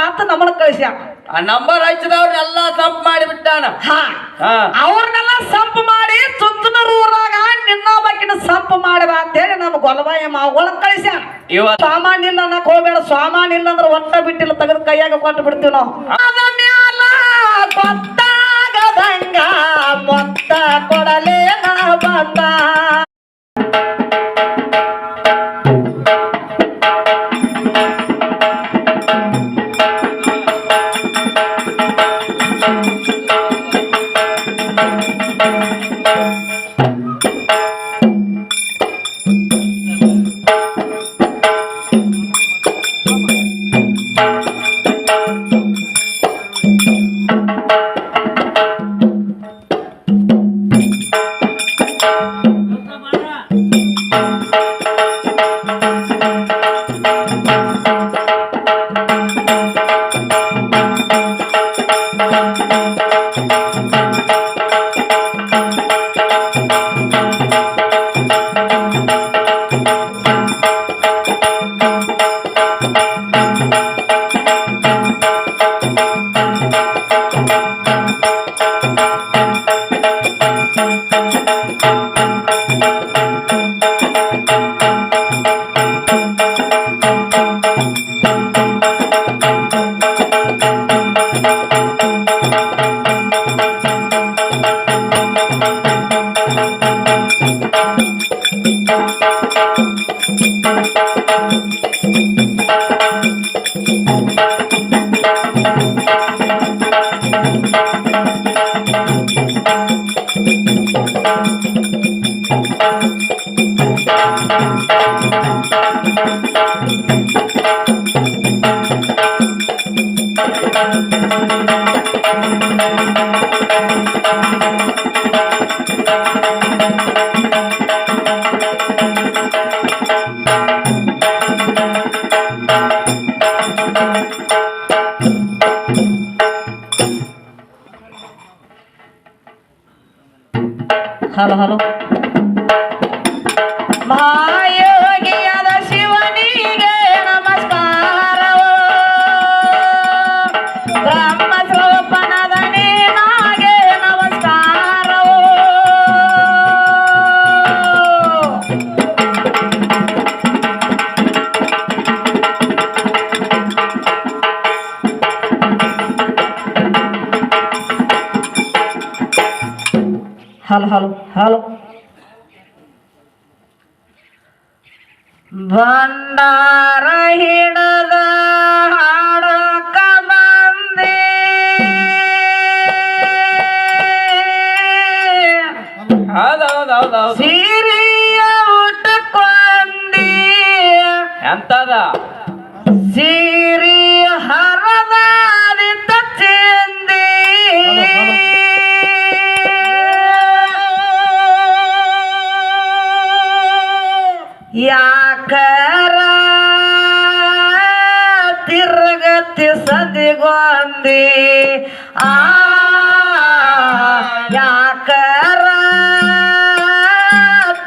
ಅಂತ ನಮ್ಮನ್ನ ಕಳಿಸ್ಯಾನ. ಆ ನಂಬರ್ ಹಚ್ಚಿದವ್ರನ್ನೆಲ್ಲ ಸಂಪ್ ಮಾಡಿಬಿಟ್ಟಾನ. ಅವ್ರನ್ನೆಲ್ಲ ಸಂಪ್ ಮಾಡಿ ಸುತ್ತನೂರು ಊರಾಗ ನಿನ್ನ ಬಕ್ಕಿನ ಸಂಪ್ ಮಾಡಿ ಬಾ ಅಂತ ಹೇಳಿ ನಮ್ಮ ಗೊಲಬಾಯಿ ಮಾವುಗಳ ಕಳಿಸ್ಯಾನ. ಸಾಮಾನ್ಯ ಇಲ್ಲ ಅನ್ನಕ್ ಹೋಗ್ಬೇಡ, ಸಾಮಾನ್ಯ ಇಲ್ಲ ಅಂದ್ರೆ ಒಟ್ಟ ಬಿಟ್ಟಿಲ್ಲ, ತೆಗೆದು ಕೈಯಾಗ ಕೊಟ್ಟು ಬಿಡ್ತೀವಿ ನಾವು. ಗೊತ್ತಾಗದಂಗ ಮೊತ್ತ ಕೊಡಲೇ ನಾ ಬಂದ. Hello hello. ಮಹಾಯೋಗಿಯಾದ ಶಿವನಿಗೆ ನಮಸ್ಕಾರವೋ, ಬ್ರಹ್ಮ ಸ್ವರೂಪನಾದ ನೀನಾಗೆ ನಮಸ್ಕಾರವೋ. Hello hello hello. ಭಂಡಾರ ಹಿಡದ ಹಾಡಕ ಬಂದೆ, ಸೀರೆಯ ಉಟ್ಕೊಂಡಿ ಎಂತದ ಸೀರೆ ಹರದಾದಿತ್ತ ಚೆಂದಿ. ಯಾಕರ ತಿರುಗತಿ ಸದಿಗೊಂದಿ, ಯಾಕರ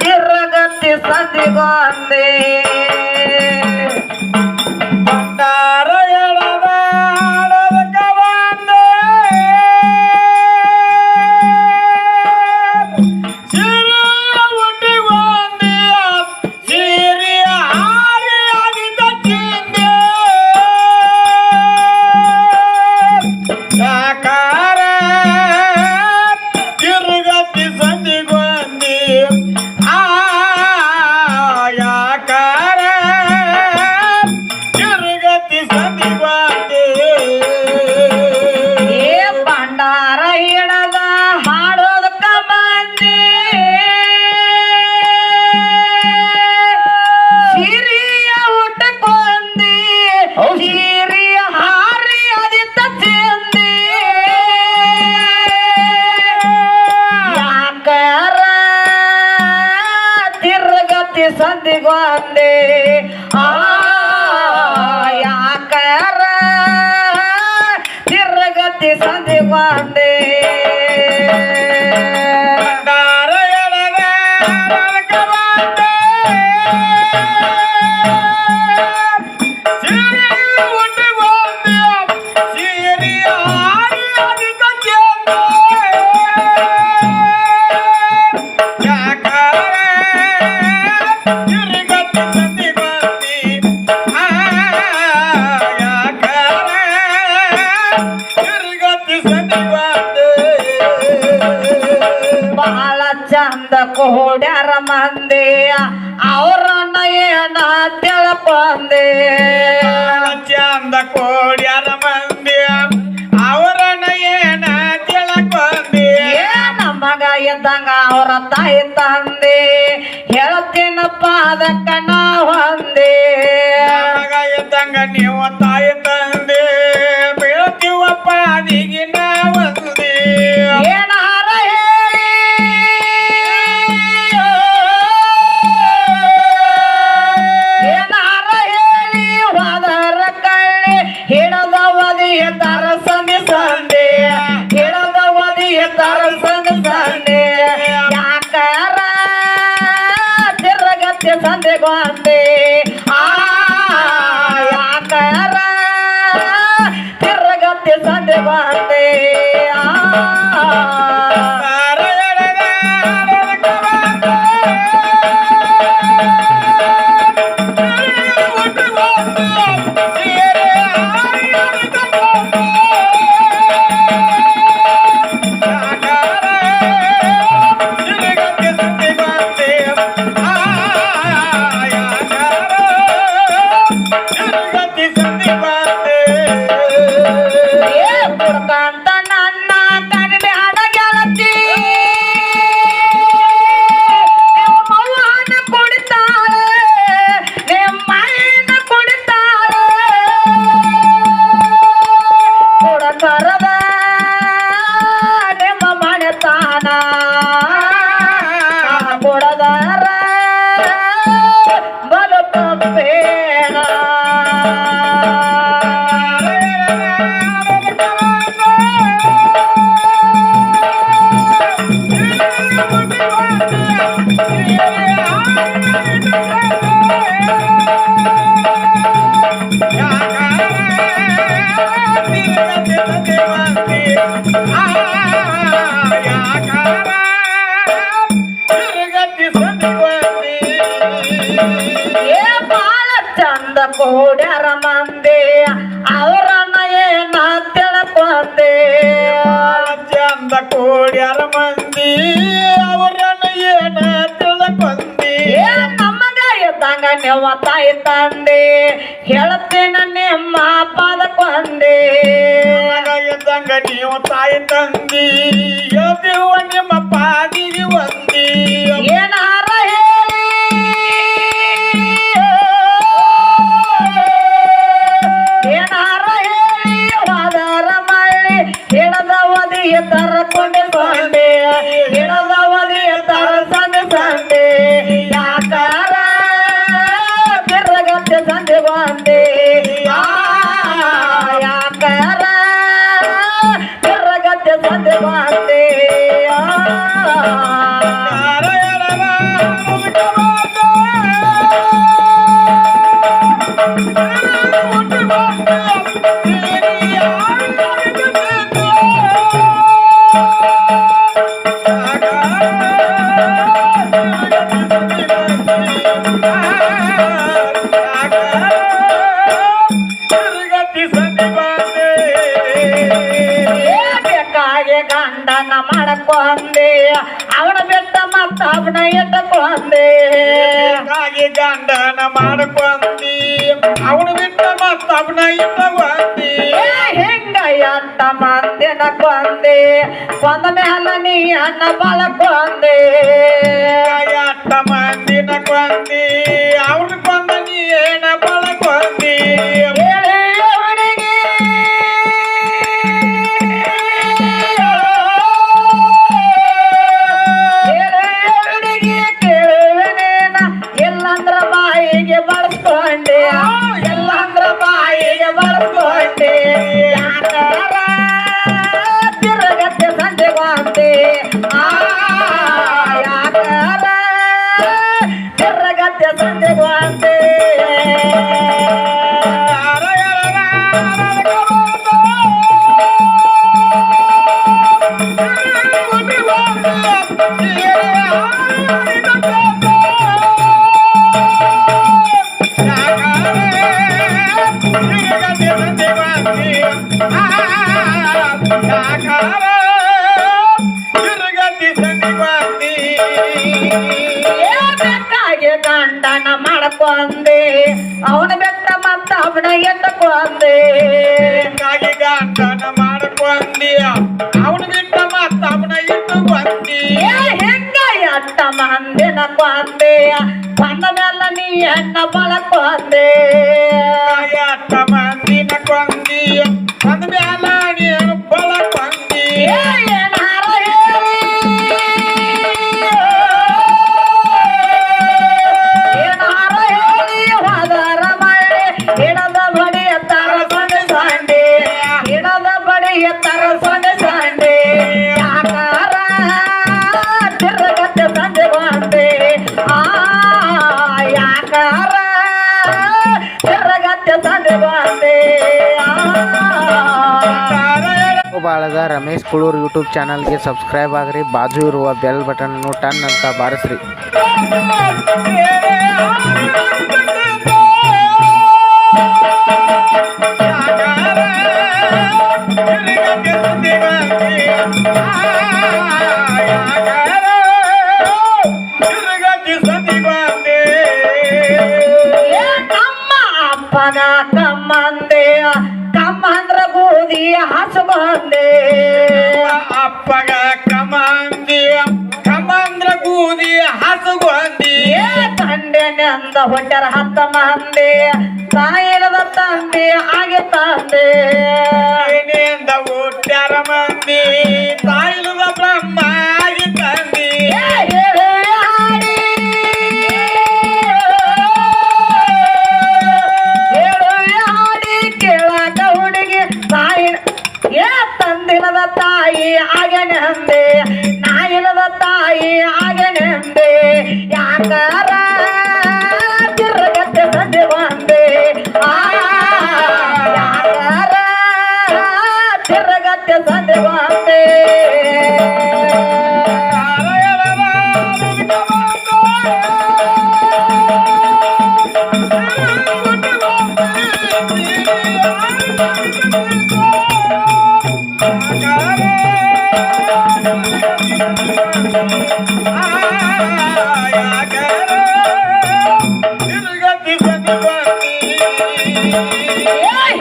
ತಿರುಗತಿ ಸದಿಗೊಂದಿ. ಭಂಡಾರ ಎಳದ ಹಾಡದಕ ಬಂದೆ, ಸೀರೆಯ ಉಟ್ಟಿಗೊಂದಿ, ಸೀರೆಯ ಹಾರಿ ಅದಿತ ಚಿಂದೆ. ಯಾಕಾರ ತಿರುಗತಿ ಸಂದಿಗೊಂದಿ, ಯಾಕಾರ ತಿರುಗತಿ ಸಂದಿಗೊಂದಿ. ಏ ಭಂಡಾರ ಹಿಡದ ಹಾಡೋದಕ್ಕ ಬಂದಿ, ಸೀರೆಯ ಉಟ್ಕೊಂಡಿ, ಸೀರೆಯ ಹಾರಿ ಅದಿತ್ತ ಚೆಂದಿ. ಯಾಕರ ತಿರುಗತಿ ಸಂದಿಗೊಂದಿ, ಯಾಕರ ತಿರುಗತಿ ಸಂದಿಗೊಂದಿ. ಭಂಡಾರ ಎಳದ ಹಾಡದಕ ಬಂದೆ, ಸೀರೆಯ ಉಟ್ಟಿಗೊಂದಿ, ಮಂದಿ ಅವ್ರನ್ನ ಏನ ತಿಳ್ಕೊಂಡೆ ಚಂದ ಕೋಡ್ಯಾರ ಮಂದಿ ಅವರನ್ನ ಏನ ತಿಳ್ಕೊಂಡಿ ನಮಗ ಇದ್ದಂಗ ಅವ್ರ ತಾಯಿ ತಂದೆ ಹೇಳ್ತೀನಪ್ಪ ಅದಕ್ಕ ನಾ ಹೊಂದೆ ಮಗ ಇದ್ದಂಗ ನೀವು ತಾಯಿ ತಂದೆ ಬೀಳ್ತೀವಪ್ಪ ಅದಿಗೆ ನಾವಂದಿ ಏನಾರ ಹೇಳಿ ಏನಾರ ಹೇಳಿ ಹೋದರ ಕಳ್ಳಿ ಹಿಡದ ಒದಿಯ ತರ ಸಂದಿ ಸಂದೆ ಹಿಡದ ಒದಿಯ ತರ ಸಂದಿ ಸಂದೆ ಯಾಕಾರ ತಿರ್ಗತ್ತೆ ಸಂದೆಗೊಂದೆ ಯಾಕಾರ ತಿರ್ಗತ್ತೆ ಸಂದೆಗೊಂದೆ ಕುಡ್ಕಂತ ನನ್ನ ಕರಿಬ್ಯಾಡ ಗೆಳತಿ ಮೌನ ಕುಡಿತಾಳೆ ನಿಮ್ಮಯ್ಯನ ಕುಡಿತಾಳೆ ಕುಡಕರದ ನಿಮ್ಮ ಮನೆತಾನ ಕುಡದಾರ ಬಲು ತಪ್ಪೇನ ಏ ಬಾಳ ಚಂದ ಕೋಡ್ಯಾರ ಮಂದಿ ಅವರನ್ನ ಏನ ತಿಳ್ಕೊಂಡೆ ಚಂದ ಕೋಡ್ಯಾರ ಮಂದಿ ಅವರನ್ನ ಏನ ತಿಳ್ಕೊಂಡಿ ಏ ನಮಗ ಇದ್ದಂಗ ನೀವು ತಾಯಿ ತಂದೆ ಹೇಳ್ತೇನ ನಿಮ್ಮ ಪದಕೊಂಡೆ ಮಗ ಇದ್ದಂಗ ನೀವು ತಾಯಿ ತಂದಿ ಹೇಳ್ತೀವ ನಿಮ್ಮ ಪಾದಿಗೆ ಒಂದಿ ಏನಾರ ಹೇಳಿ ಏನಾರ ಹೇಳಿ ಹೋದರ ಮಳ್ಳಿ ಹಿಡದ ಒದಿಯ ತರ ಕೊಂಡಿಕೊಂಡೆ ಹಿಡದ ಒದಿಯ ತರ ಸಂದೆ ಸಂದೆ ಯಾಕಾರ ತಿರ್ಗತ್ತೆ ಸಂದೆ ಬಂದೆ ಯಾಕಾರ ತಿರ್ಗತ್ತೆ ಸಂದೆ ಬಂದೆ ಬೇಕಾಗೆ ಗಂಡನ ಮಾಡಕೊಂಡೆ ಅವನ ಬಿಟ್ಟ ಮತ್ತ ಅವನ ಎಟ್ಟಕೊಂಡೆ ಹಾಗೆ ಗಂಡನ ಮಾಡ್ಕೊಂಡಿ ಅವನು ಬಿಟ್ಟ ಮತ್ತ ಅವನ ಇಟ್ಟವಂದಿ ಹೆಂಗ ಎಂಟ ಮಂದಿನ ಕೊಂದೆ ಕೊಂದ ಮ್ಯಾಲ ನೀ ಅನ್ನ ಬಳಕೊಂಡೆ ಅಟ್ಟ ಮಂದಿನ ಕೊಂದಿ ಅವ್ರ ಕೊಂದ ನೀ ಏನ ಬಳಕೊಂದಿ ಹೇಳಿ ಅವನಿಗೆ ಕೇಳುವನೇನ ಎಲ್ಲಂದ್ರ ಬಾಯಿಗೆ ಬಳಸ್ಕೊಂಡೆ ಎಲ್ಲಂದ್ರ ಬಾಯಿಗೆ ಬಳಸ್ಕೊಂಡೆ ಯಾಕಾರ ತಿರುಗತ್ತೆ ಸಂಜೆಗೊಂದೆ ಯಾಕಾರ ತಿರುಗತ್ತೆ ಸಂಜೆಗೊಂದೆ ತಿರುಗತಿ ಸಂದಿ ಗಂಡನ ಮಾಡ್ಕೊಂಡೆ ಅವನ ಬೆಟ್ಟ ಮತ್ತ ಅವನ ಎಟ್ಟಕೊಂಡೆ ಹಿಂಗಾಗಿ ಗಂಡನ ಮಾಡ್ಕೊಂಡಿ ಅವನು ಬಿಟ್ಟ ಮತ್ತ ಅವನ ಇಟ್ಟು ಬಂದಿ ಹೆಂಗ ಎಟ್ಟ ಮಂದಿನ ಕೊಂದೆ ಬಂದ ಮೇಲೆ ನೀ ಹೆಣ್ಣ ಬಳಕೊಂಡೆ ಎಟ್ಟ ಮಂದಿನ ಕೊಂದಿ ಬಂದ ಮ್ಯಾಲ ನೀನು ಬಳಕೊಂಡಿ ಏನಾರ ಹೇಳಿ ಹೋದರ ಮಳೆ ಹಿಡದ ಬಡಿ ಎತ್ತರ ಸೊಂಡೆ ಸಾಂಡೆ ಹಿಡದ ಬಡಿ ಎತ್ತರ ಸೊಂಡೆ ಸಾಂಡೆ ಯಾಕಾರ ತಿರುಗತ್ತೆ ಸಂಜೆ ಬಂದೆ ಯಾಕಾರ ತಿರುಗತ್ತೆ ಸಂಜೆ ಬಂದೆ ಬಾಳದ ರಮೇಶ್ ಕುಳೂರ್ ಯೂಟ್ಯೂಬ್ ಚಾನಲ್ಗೆ ಸಬ್ಸ್ಕ್ರೈಬ್ ಆಗ್ರಿ ಬಾಜು ಇರುವ ಬೆಲ್ ಬಟನ್ ಅನ್ನು ಟನ್ ಅಂತ ಬಾರಿಸ್ರಿ ನಮ್ಮ ಅಪ್ಪನ ಕಮ್ಮಂದೆ ಕಮ್ಮಂದ್ರ ಗೋಧಿ ಹಸಬಂದೆ ಅಪ್ಪಗ ಕಮಂದಿ ಕಮಂದ್ರ ಗೂದಿ ಹಸುಗೊಂದಿ ತಂಡೆನೆಂದ ಹೊಟ್ಟರ ಹತ್ತ ಮಂದಿ ತಾಯಿರದ ತಂದೆ ಹಾಗೆ ತಂದೆ ಏನಿಂದ ಹುಟ್ಟ್ಯಾರ ಮಂದಿ ತಾಯಿಲದ ಬ್ರಹ್ಮ ಆಗಿ ತಂದಿ ಕೇಳಾಕ ಹುಡುಗಿ ತಾಯಿ ತಂದಿಲ್ಲದ ತಾಯಿ ಹಾಗೆ ನೆಂದೆ ನಾಯಿಲ್ಲದ ತಾಯಿ ಹಾಗೆ ನೆಂದೆ ಯಾಕಾರ ತಿರುಗತ್ತೆ ಸಂಜೆ ಬಂದೆ ಯಾಕಾರ ತಿರುಗತ್ತೆ ಸಂಜೆ ಬಂದೆ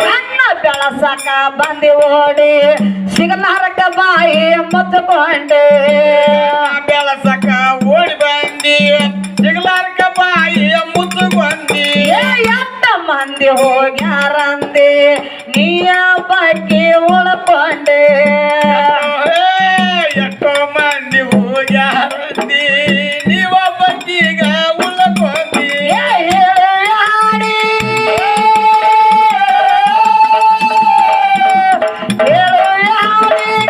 ಹೆಣ್ಣ ಬೆಳಸಕ ಬಂದಿ ಓಡಿ ಸಿಗಲಾರಕ ಬಾಯಿ ಮುತ್ತಕೊಂಡೆ ಬೆಳಸಕ ಓಡಿ ಬಂದಿ ಸಿಗಲಾರ್ಕ ಬಾಯಿ ಮುತ್ತುಗೊಂದಿ ಎಷ್ಟ ಮಂದಿ ಹೋಗ್ಯಾರಂದೆ ನೀಯ ಬಗ್ಗೆ ಉಳ್ಕೊಂಡೆ ಎಷ್ಟೋ ಮಂದಿ ಹೋಗ್ಯಾರಂದಿ ನೀವೊಬ್ಬಕ್ಕೀಗ ಉಳ್ಕೊಂದಿ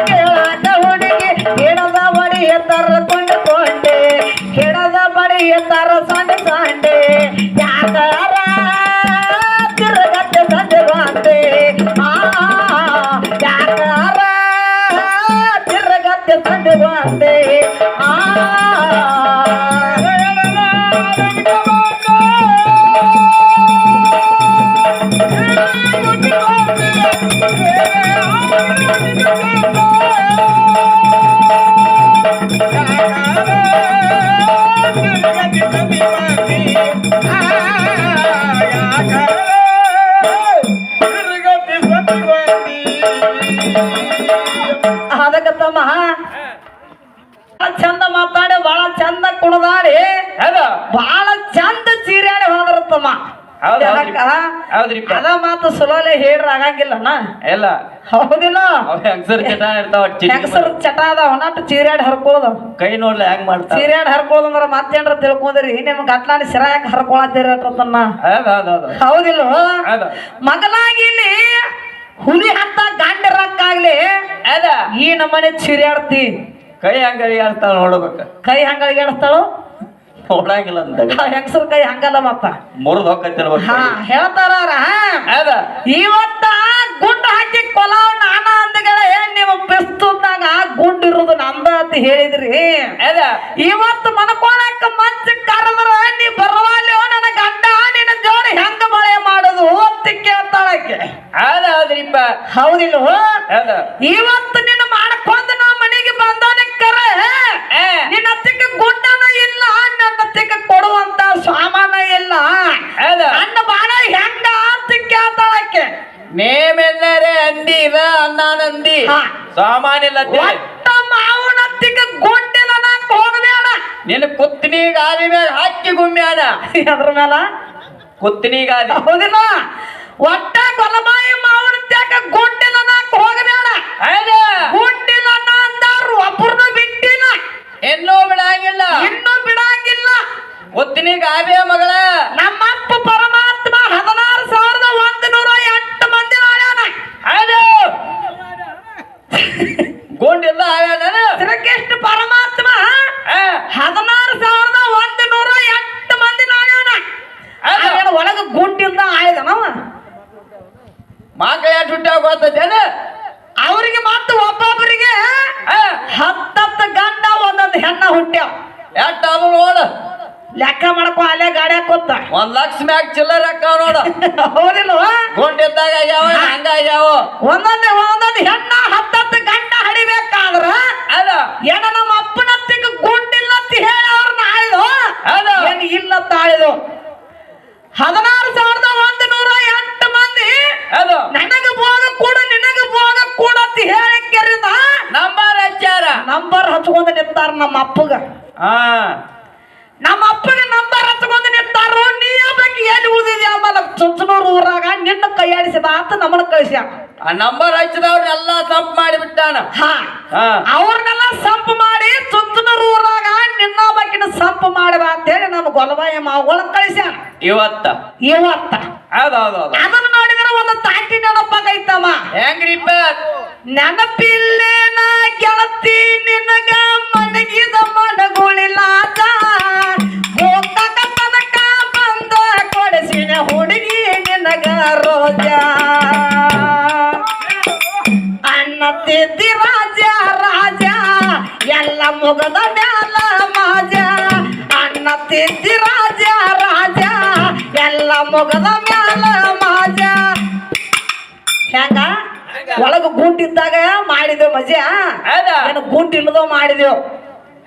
ಕೇಳಾಕ ಹುಡುಗಿ ಹಿಡದ ಬಡಿಯ ತರ ಕೊಂಡುಕೊಂಡೆ ಹಿಡದ ಬಡಿಯ ತರ ಸಂಡೆ ಸಂಡೆ ಯಾಕಾರ ತಿರುಗತ್ತೆ ಸಂಜೆ ಬಂದೆ ಯಾಕಾರ ತಿರುಗತ್ತೆ ಸಂಜೆ ಬಂದೆ ಅದಕ್ಕೆ ತಮ್ಮ ಬಹಳ ಚಂದ ಮಾತಾಡಿ ಬಹಳ ಚಂದ ಕುಣದಾಡಿ ಬಹಳ ಚಂದ ಚೀರ್ಯಾಡಿ ಹೋದ್ರತ್ತಮ್ಮ ಹೌದ್ ಹೌದ್ರಿ. ಹೌದ್ರಿಪ್ಪ. ಅದ ಮಾತು ಸುಲೋಲೆ ಹೇಳ್ರ ಆಗಂಗಿಲ್ಲನ ಎಲ್ಲ ಹೌದಿಲ್ಲ ಹೆಂಗಸರ್ ಚಟ ಇರ್ತಾವ ಹೆಂಗಸರ ಚಟ ಅದಾವ ನಟ್ಟು ಚೀರ್ಯಾಡಿ ಹರ್ಕೊಳ್ಳೋದು ಕೈ ನೋಡ್ಲಿ ಹೆಂಗ್ ಮಾಡ್ತಾರ ಚೀರ್ಯಾಡಿ ಹರ್ಕೊಳ್ಳೋದಂದ್ರ ಮತ್ತೇನ್ರ ತಿಳ್ಕೊಂಡ್ರಿ ನಿಮ್ಗೆ ಅಟ್ಲಾಡಿ ಸಿರ ಯಾಕೆ ಹರ್ಕೊಳತ್ತೀರತ್ತನ್ನ ಹೌದೌದೌದು ಹೌದಿಲ್ಲ ಹೌದು. ಮಗನಾಗಿ ಇಲ್ಲಿ ಹುಲಿ ಹತ್ತ ಗಾಂಡಿರಕ್ಕಾಗ್ಲಿ ಅದ ಈ ನಮ್ಮನೆ ಚೀರ್ಯಾಡ್ತಿ ಕೈ ಹಂಗ ಅಳಿಯಾಡ್ತಾವ ನೋಡ್ಬೇಕ ಕೈ ಹಂಗಳಿಗೆ ಆಡಿಸ್ತಾಳು ನೋಡಂಗಿಲ್ಲ ಅಂತ ಹೆಂಗಸರ ಕೈ ಹಂಗಲ್ಲ ಮತ್ತ ಮುರಿದ್ ಹೋಗತ್ತಿರ್ಬೇಕು ಹಾ ಹೇಳ್ತಾರ ಅದ ಇವತ್ತ ಗುಂಡು ಹಾಕಿ ಕೊಲಾವ್ ನಾನ ಅಂದಗಳ ನೀವು ಬೆಸ್ತುದಾಗ ಗುಂಡು ಇರುದು ನಂದ ಅಂತ ಹೇಳಿದ್ರಿ ಅದ ಇವತ್ತು ಮನ್ಕೊಳಕ ಮಂಚ ಕರೆದ್ರ ನೀ ಬರವಾಲಿ ನನ್ನ ಗಂಡ ನಿನ್ನ ಜೋಡಿ ಹೆಂಗ ಮಳೆ ಮಾಡೋದು ಅಂತ ಕೇಳ್ತಾಳಕ್ಕೆ ಅದ ಹೌದ್ರಿಪ್ಪ ಹೌದಿಲ್ಲ ಅದ ಇವತ್ತು ನಿನ್ನ ಮಾಡ್ಕೊಂಡ್ ನಾ ಮನೆಗೆ ಬಂದವನ ಕರೆ ನಿನ್ನ ಹತ್ತಿಗೆ ಗುಂಡನ ಇಲ್ಲ ನನ್ನ ಹತ್ತಿಗೆ ಕೊಡುವಂತ ಸ್ವಾಮಿ ಮಾಡಿಲ್ಲ ಒಟ್ಟ ಮಾವನತ್ತಿಗೆ ಗುಂಡಿಲ ನಾಕ್ ಹೋಗಬೇಡ. ನಿನ್ನ ಕುತ್ತಿನಿ ಗಾದಿ ಮ್ಯಾಗ ಹಾಕಿ ಗುಮ್ಮ್ಯಾನ. ಅದ್ರ ಮೇಲ ಕುತ್ತಿನಿ ಗಾದಿ ಹೌದಿಲ್ಲ. ಒಟ್ಟ ಗೊಲಮಾಯಿ ಮಾವನತ್ಯಾಗ ಗುಂಡಿಲ ನಾಕ್ ಹೋಗಬೇಡ. ಗುಂಡಿಲ ಅಂದಾರು ಒಬ್ಬರನ್ನ ಬಿಟ್ಟಿಲ್ಲ, ಇನ್ನೂ ಬಿಡಂಗಿಲ್ಲ, ಇನ್ನೂ ಬಿಡಂಗಿಲ್ಲ. ಕುತ್ತಿನಿ ಗಾದಿಯ ಮಗಳ ನಮ್ಮಪ್ಪ ಪರಮಾತ್ಮ 16,108 ಮಂದಿ ಮಾಡ್ಯಾನ. ಗೋಂಡಿಲ್ಲ ಶ್ರೀಕೃಷ್ಣ ಪರಮಾತ್ಮ 16,108 ಮಂದಿ ಮಾಡ್ಯಾನ. ಒಳಗ ಗುಂಡಿಲ್ದ ಆಯ್ದನವ. ಮಕ್ಕಳ ಹುಟ್ಟಾಗ ಗೊತ್ತೇನ ಅವ್ರಿಗೆ ಮತ್ತು ಒಬ್ಬೊಬ್ಬರಿಗೆ 10 ಗಂಡ ಒಂದೊಂದು ಹೆಣ್ಣ ಹುಟ್ಟ್ಯಾವ. ಎಷ್ಟ ಅದು ನೋಡ, ಲೆಕ್ಕ ಮಾಡ್ಕೊ ಅಲ್ಲೇ ಗಾಡ್ಯಾಗ ಕೂತ 1 ಲಕ್ಷ ಮ್ಯಾಗ ಚಿಲ್ಲರ್ ಅಕ್ಕಾವ ನೋಡ. ಹೌದಿಲ್ವಾ? ಗೋಂಡಿದ್ದಾಗ ಆಗ್ಯಾವ, ಹಂಗಾಗ್ಯಾವ. ಒಂದೊಂದು ಹೆಣ್ಣ 10 ಗಂಡ ಹಡಿಬೇಕಾದ್ರ ಅದ ಏನ ನಮ್ಮ ಅಪ್ಪನತ್ತಿಗೆ ಗುಂಡಿಲ್ಲತ್ತಿ ಹೇಳಿ ಅವ್ರನ್ನ ಆಯ್ದು ಅದ ಏನ್ ಇಲ್ಲತ್ತ ಆಯ್ದು. 16,108 ಮಂದಿ ಅದು ನನಗ ಭೋಗ ಕೂಡ ನಿನಗ ಭೋಗ ಕೂಡ ಅಂತ ಹೇಳಿ ಕೆರಿಂದ ನಂಬರ್ ಹಚ್ಚಾರ, ನಂಬರ್ ಹಚ್ಕೊಂಡು ನಿಂತಾರ. ನಮ್ಮ ಅಪ್ಪಗ ನಂಬರ್ ಹಚ್ಕೊಂಡು ನಿಂತಾರು. ನೀ ಬಗ್ಗೆ ಎಲ್ಲಿ ಉಳಿದಿದೆ ಆಮೇಲೆ ಚುಂಚನೂರು ಊರಾಗ ನಿನ್ನ ಕೈಯಾಡಿಸಿದ ಆತ ನಮ್ಮನ್ನ ಕಳಿಸ್ಯಾನ. ಆ ನಂಬರ್ ಹಚ್ಚಿದವ್ರನ್ನೆಲ್ಲ ಸಂಪ್ ಮಾಡಿಬಿಟ್ಟಾನ. ಅವ್ರನ್ನೆಲ್ಲ ಸಂಪ್ ಮಾಡಿ ಚುಂಚನೂರು ಊರಾಗ ನಿನ್ನ ಬಗ್ಗಿನ ಸಂಪ್ ಮಾಡುವ ಅಂತ ಹೇಳಿ ನಮ್ಮ ಗೊಲಬಾಯಿ ಮಾವುಗಳ ಕಳಿಸ್ಯಾನ. ಇವತ್ತ ಹೌದೌದು ಅದನ್ನ ನೋಡಿದ್ರೆ ಒಂದು ತಾಟಿ ನೆನಪಾಗೈತಮ್ಮ. ಹೆಂಗ್ರಿಪ್ಪ ನೆನಪಿಲ್ಲೇನ ಗೆಳತಿ ನಿನಗ ಮನಗಿದ ಮನಗುಳಿಲಾದ ಹೋಗಕ ತನಕ ಬಂದ ಕೊಡಿಸಿನ ಹುಡುಗಿ ನಿನಗ ರೋಜ ಅನ್ನತ್ತಿದ್ದಿ ರಾಜ ರಾಜ ಎಲ್ಲ ಮುಗದ ಮ್ಯಾಲ ಮಾಜ ಅನ್ನತ್ತಿದ್ದಿ ರಾಜ ರಾಜ ಎಲ್ಲ ಮುಗದ ಮ್ಯಾಲ ಮಾಜ. ಹೆಂಗ ಒಳಗ ಗುಂಡಿದ್ದಾಗ ಮಾಡಿದೇವ್ ಮಜಾ, ಏನು ಗುಂಡಿಲ್ಲದೋ ಮಾಡಿದೇವ್.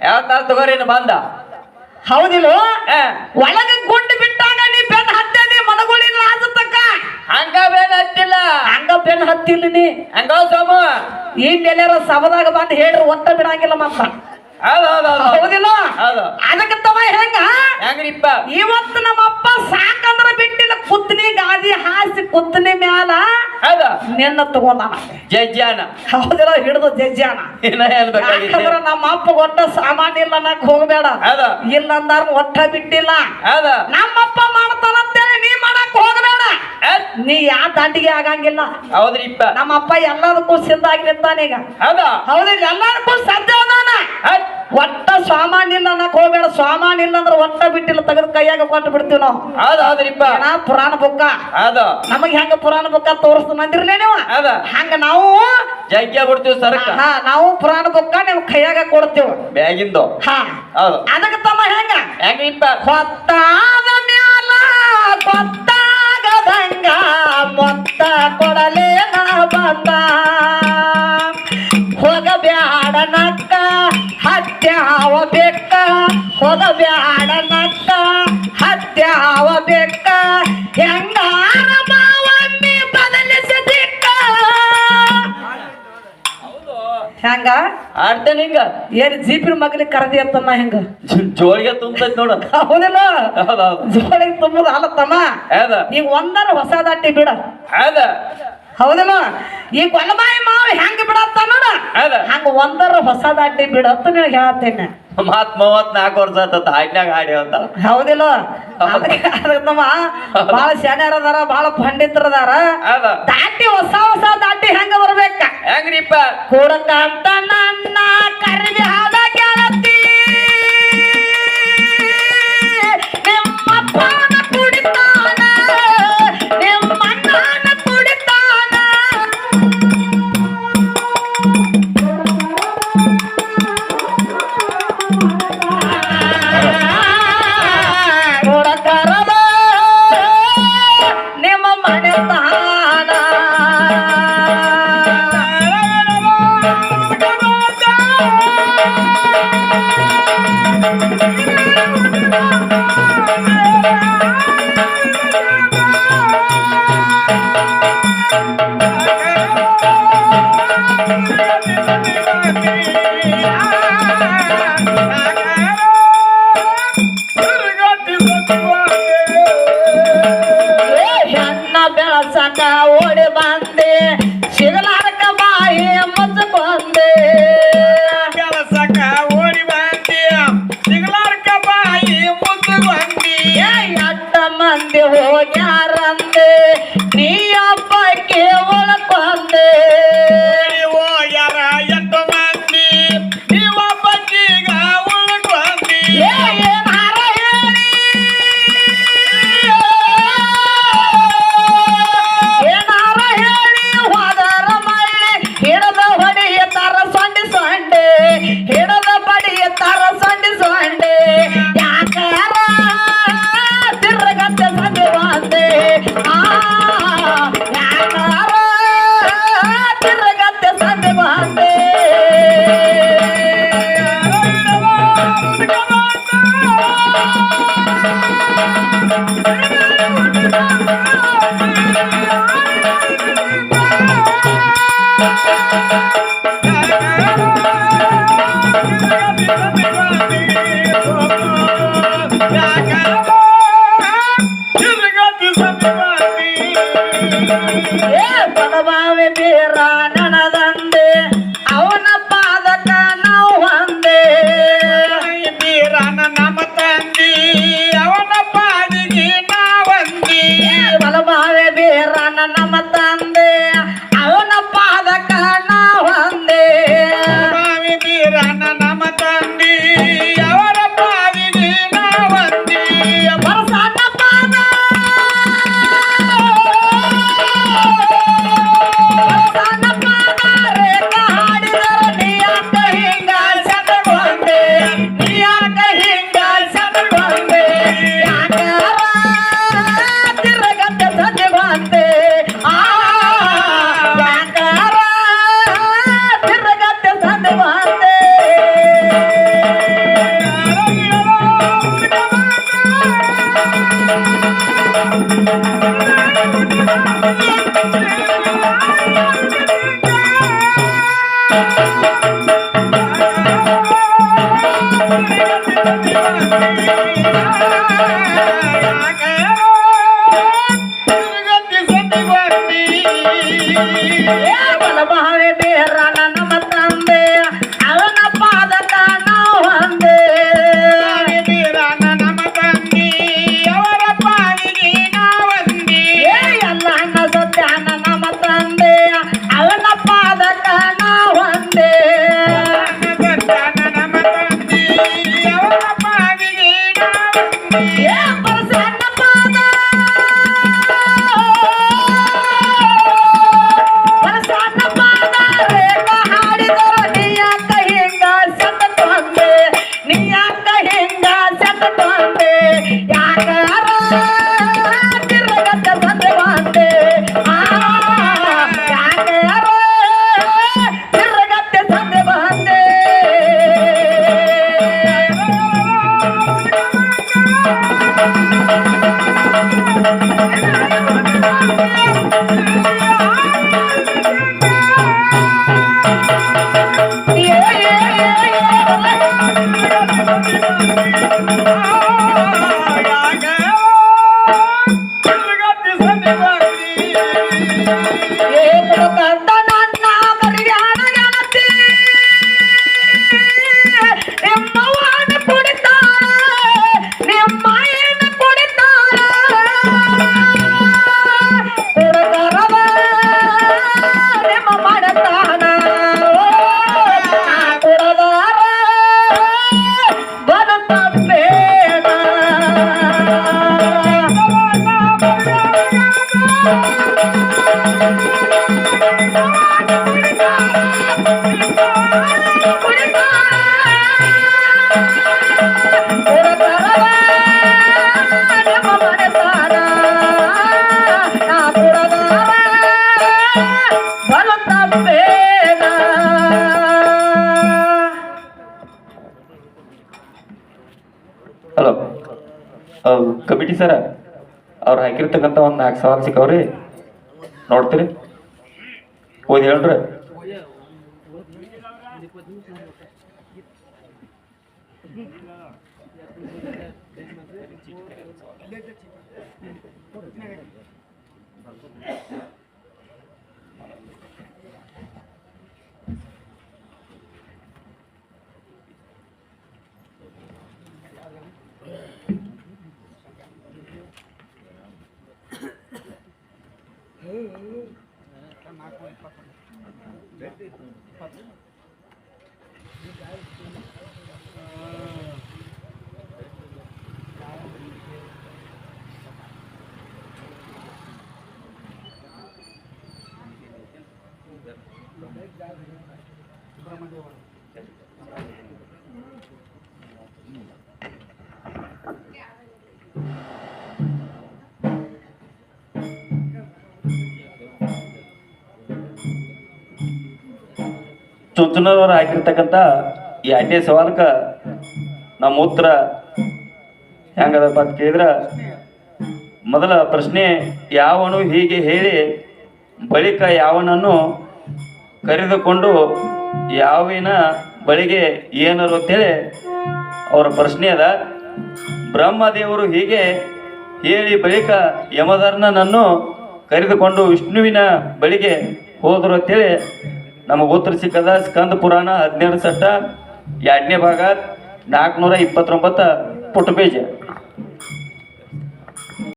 ಯಾವ ತರ ತಗೋರಿ ಬಂದ ಹೌದಿಲ್ಲ? ಒಳಗ ಗುಂಡು ಬಿಟ್ಟಾಗ ನೀ ಬೆನ್ ಹತ್ತದಿ ಮನಗುಳಿಲ್ಲ ಅನ್ಸತಕ್ಕ. ಹಂಗ ಬೇನ್ ಹತ್ತಿಲ್ಲ, ಹಂಗ ಬೆನ್ ಹತ್ತಿಲ್ಲ ನೀ. ಹಂಗ ಸೋಮ ಎಲ್ಲಾರ ಸಭದಾಗ ಬಂದು ಹೇಳ್ರಿ ಒಟ್ಟ ಬಿಡಂಗಿಲ್ಲ ಮತ್ತ. ಹೌದಿಲ್ಲ? ಅದಕ್ಕೆ ತವ ಹೆಂಗ್ರಿಪ್ಪ ಇವತ್ತು ನಮ್ಮ ಅಪ್ಪ ಸಾಕಂದ್ರ ಬಿಟ್ಟಿಲ್ಲ. ಕುತ್ತನಿ ಗಾದಿ ಹಾಸಿ ಕುತ್ತನಿ ಮ್ಯಾಲ ನಿನ್ನ ತಗೊಂಡಾನ ಜಜ್ಜಾನ. ಹೌದಿಲ್ಲ? ಹಿಡಿದು ಜಜ್ಜಾನ. ಯಾಕಂದ್ರ ನಮ್ಮ ಅಪ್ಪ ಒಟ್ಟ ಸಾಮಾನ್ಯ ಇಲ್ಲ ಅನ್ನಕ್ ಹೋಗ್ಬೇಡ. ಇಲ್ಲ ಅಂದಾರ ಒಟ್ಟ ಬಿಟ್ಟಿಲ್ಲ. ನಮ್ಮಪ್ಪ ಮಾಡ್ತಾನಂತೇಳಿ ನೀ ಮಾಡಕ್ ಹೋಗ್ಬೇಡ. ನೀ ಯಾ ದಾಟಿಗೆ ಆಗಂಗಿಲ್ಲ. ಹೌದ್ರಿಪ್ಪ ನಮ್ಮಪ್ಪ ಎಲ್ಲದಕ್ಕೂ ಸಿದ್ಧಾಗಿ ನಿಂತಾನೀಗ. ಹೌದಿಲ್ಲ? ಎಲ್ಲದಕ್ಕೂ ಸಜ್ಜ ಅದಾನ. ಒಟ್ಟ ಸಾಮಾನ್ಯ ಇಲ್ಲ ಅನ್ನಕ್ ಹೋಗ್ಬೇಡ. ಸಾಮಾನ್ಯ ಇಲ್ಲ ಅಂದ್ರೆ ಒಟ್ಟ ಬಿಟ್ಟಿಲ್ಲ, ತೆಗೆದು ಕೈಯಾಗ ಕೊಟ್ಟು ಬಿಡ್ತೀವಿ ನಾವು. ಹೌದ್ರಿಪ್ಪ ಪುರಾಣ ಬುಕ್ಕ ನಮಗ್ ಹೆಂಗ ಪುರಾಣ ಬುಕ್ಕ ತೋರಿಸ್ತಾನಂದಿರ್ಲೇ ನೀವು, ಹಂಗ ನಾವು ಜಗ್ಗ ಬಿಡ್ತೀವಿ ಸರ್ಕ. ನಾವು ಪುರಾಣ ಬುಕ್ಕ ನಿಮ್ ಕೈಯಾಗ ಕೊಡ್ತೀವಿ ಬ್ಯಾಗಿಂದು. ಅದಕ್ಕೆ ತಮ್ಮ ಹೆಂಗ್ರಿಪ್ಪ ಹೊತ್ತಾದ ಮ್ಯಾಲ ಗೊತ್ತಾಗದಂಗ ಮೊತ್ತ ಕೊಡಲೇನ ಬಂದ ಹೋಗಬ್ಯಾಡ ನಕ್ಕ ಹತ್ಯಾವ ಬೆಕ್ಕ ಹೋಗಬ್ಯಾಡ ನಕ್ಕ ಹತ್ಯಾವ ಬೆಕ್ಕ ಹೆಂಗಾರ ಮಾವನ್ನಿ ಬದಲಿಸದಿಕ್ಕ. ಹೆಂಗ ಆಡ್ತೇನೆ ಹಿಂಗ ಏನ್ ಜೀಪಿನ ಮಗಲಿಗೆ ಕರದಿ ಅಂತಮ್ಮ. ಹೆಂಗ ಜೋಳಿಗೆ ತುಂಬತೈತ್ ನೋಡ. ಹೌದಿಲ್ಲ? ಜೋಳಿಗೆ ತುಂಬುದು ಅಲ್ಲ ತಮ್ಮ. ಈಗ ಒಂದರ ಹೊಸ ದಾಟಿ ಬಿಡ. ಹೌದಿಲ್ಲ? ಈ ಗೊಲಮಾಯಿ ಮಾವ ಹೆಂಗ ಬಿಡತ್ತ ನೋಡ, ಹಂಗ ಒಂದರ ಹೊಸ ದಾಟಿ ಬಿಡತ್ತ ನಿನಗೆ ಹೇಳತ್ತೇನೆ. ಮತ್ 34 ವರ್ಷ ಆತ ಹಾಡ್ನಾಗ ಹಾಡಿ ಅಂತ. ಹೌದಿಲ್ಲ? ಅದಕ್ಕಮ್ಮ ಬಾಳ ಶಾಣ್ಯರ ಅದಾರ, ಬಾಳ ಪಂಡಿತರದಾರ. ದಾಟಿ ಹೊಸ ಹೊಸ ದಾಟಿ ಹೆಂಗ ಬರ್ಬೇಕ? ಹೆಂಗ್ರಿಪ್ಪ ಕೂಡಕಂತ ನನ್ನ ಕರಿವಿ ಹಾದ ಗೆಳತಿ ನಿಮ್ಮಪ್ಪನ ಕುಡಿತಾನ ನಿಮ್ಮಣ್ಣನ ಕುಡಿತಾನ ಕೂಡಕರದ ನಿಮ್ಮ ಮನೆತಾನ ಓಡಿ ಬಂದೆ ಸಿಗಲಾರಕ ಬಾಯಿ ಮುಚ್ಕೊಂಡೆ ಕೆಲಸಕ್ಕ ಓಡಿ ಬಂದಿ ಸಿಗ್ಲಾರ್ಕ ಬಾಯಿ ಮುಚ್ಚುಗೊಂಡಿ ಎಟ್ಟ ಮಂದಿ ಹೋಗ್ಯಾರಂದೆ ನೀ ಹಬ್ಬಕ್ಕೆ ಉಳ್ಕೊಂಡೆ ನೀವು ಯಾರ ಎಂಟು ಮಂದಿ ನೀವೊಬ್ಬಕ್ಕೀಗ ಉಳ್ಕೊಂಡಿ ಏನಾರ ಹೇಳಿ ಏನಾರ ಹೇಳಿ ಹೋದರ ಮಳ್ಳಿ ಹಿಡದ ಹೊಡೆಯುತ್ತಾರ ಸೊಂಡಿ ಸೊಂಡೆ ಹಿಡದ ಬಡಿಯುತ್ತಾರ ಸೊಂಡಿ ಸೊಂಡೆ ಯಾಕಾರ ತಿರ್ಗತ್ತೆ ಸಂದೆ ಬಂದೆ ಯಾಕಾರ ತಿರ್ಗತ್ತೆ ಸಂದೆ ಬಂದೆ ಬಡಬಾವಿ ಬೀರ ನನದಂದೆ ಅವನ ಪಾದಕ ನಾವು ಒಂದೇ ನಮ್ಮ ತಂದಿ ಅವನ ಪಾದಿಗೆ ನಾವಂದಿ ಬಲಬಾವಿ ಬೀರ ನಮ್ಮ ತಂದೆ ಅವನ ಪಾದಕ ನಾವು ಒಂದೇ ಬಾವಿ ಬೀರನ ನಮ್ಮ ತಂದಿ ಅವರ ಪಾದಿಗೆ ನಾವಂದಿ ಬರಸಣ್ಣ ಪಾದ ಬರಸಣ್ಣ ಪಾದ ರೇಖ ಹಾಡಿದರು ನೀಯಾಕ ಹಿಂಗ ಸೆಟಗೊಂಡೆ ನೀಯಾಕ ಹಿಂಗ ಸೆಟಗೊಂಡೆ ಯಾಕಾರ ತಿರುಗತ್ತೆ ಸದ್ಯಗೊಂಡೆ ಯಾಕಾರ ತಿರುಗತ್ತೆ ಸದ್ಯಗೊಂಡೆ ಬಲಬಾವಿ ಬೀರ ನಮ್ಮ ತಂದೆ ಅವನ ಪಾದಕ ನಾವು ಒಂದೇ ನಮ್ಮ ತಂದಿ ಅವರ ಪಾದಿಗೆ ನಾವಂದಿ ಎಲ್ಲ ಅಣ್ಣ ಸತ್ಯಾನ ನಮ್ಮ ತಂದೆ ಅವನ ಪಾದಕ ನಾವು ಒಂದೇ ನಮ್ಮ ತಂದಿ ಅವರ ಪಾದಿಗೆ ನಾವಂದಿ ಬರಸಣ್ಣ ಪಾದ ಬರಸಣ್ಣ ಪಾದ ರೇಖ ಹಾಡಿದರು ನೀಯಾಕ ಹಿಂಗ ಸೆಟಗೊಂಡೆ ನೀಯಾಕ ಹಿಂಗ ಸೆಟಗೊಂಡೆ ಯಾಕಾರ ತಿರುಗತ್ತೆ ಸಂದೆ ಬಂದೆ ಯಾಕಾರ ತಿರುಗತ್ತೆ ಸಂದೆ ಬಂದೆ ಕಂದ ನನ್ನ ಮರಿಯಾಣ ಗೆಳತಿ ನಿಮ್ಮವ್ವನ ಕುಡಿತಾಳ ನಿಮ್ಮ ಏನು ಕುಡಿತಾಳ ಕುಡದರವ ನಿಮ್ಮ ಮಾಡತಾನ ಕುಡದಾರ ಬರುತ್ತಬೇಡ ಹಲೋ ಕಮಿಟಿ ಸರ ಅವ್ರು ಹಾಕಿರ್ತಕ್ಕಂಥ ಒಂದು 4 ಸವಾಲು ಸಿಕ್ಕವ್ರಿ ನೋಡ್ತೀರಿ ಓದಿ ಹೇಳ್ರಿ ಚುಂಚನವ್ರು ಹಾಕಿರ್ತಕ್ಕಂಥ ಈ 2ನೇ ಸವಾಲಕ್ಕೆ ನಮ್ಮ ಉತ್ತರ ಹೆಂಗದಪ್ಪ ಅಂತ ಕೇಳಿದ್ರೆ, ಮೊದಲ ಪ್ರಶ್ನೆ, ಯಾವನು ಹೀಗೆ ಹೇಳಿ ಬಳಿಕ ಯಾವನನ್ನು ಕರೆದುಕೊಂಡು ಯಾವಿನ ಬಳಿಗೆ ಏನರು ಅಂತೇಳಿ ಅವರ ಪ್ರಶ್ನೆ ಅದ. ಬ್ರಹ್ಮದೇವರು ಹೀಗೆ ಹೇಳಿ ಬಳಿಕ ಯಮಧರ್ಮನನ್ನು ಕರೆದುಕೊಂಡು ವಿಷ್ಣುವಿನ ಬಳಿಗೆ ಹೋದರು ಅಂತೇಳಿ ನಮಗೆ ಉತ್ತರ ಸಿಕ್ಕದ. ಸ್ಕಂದ ಪುರಾಣ 12 ಸಷ್ಟ 2ನೇ ಭಾಗ 429 ಪುಟ ಪೇಜ್.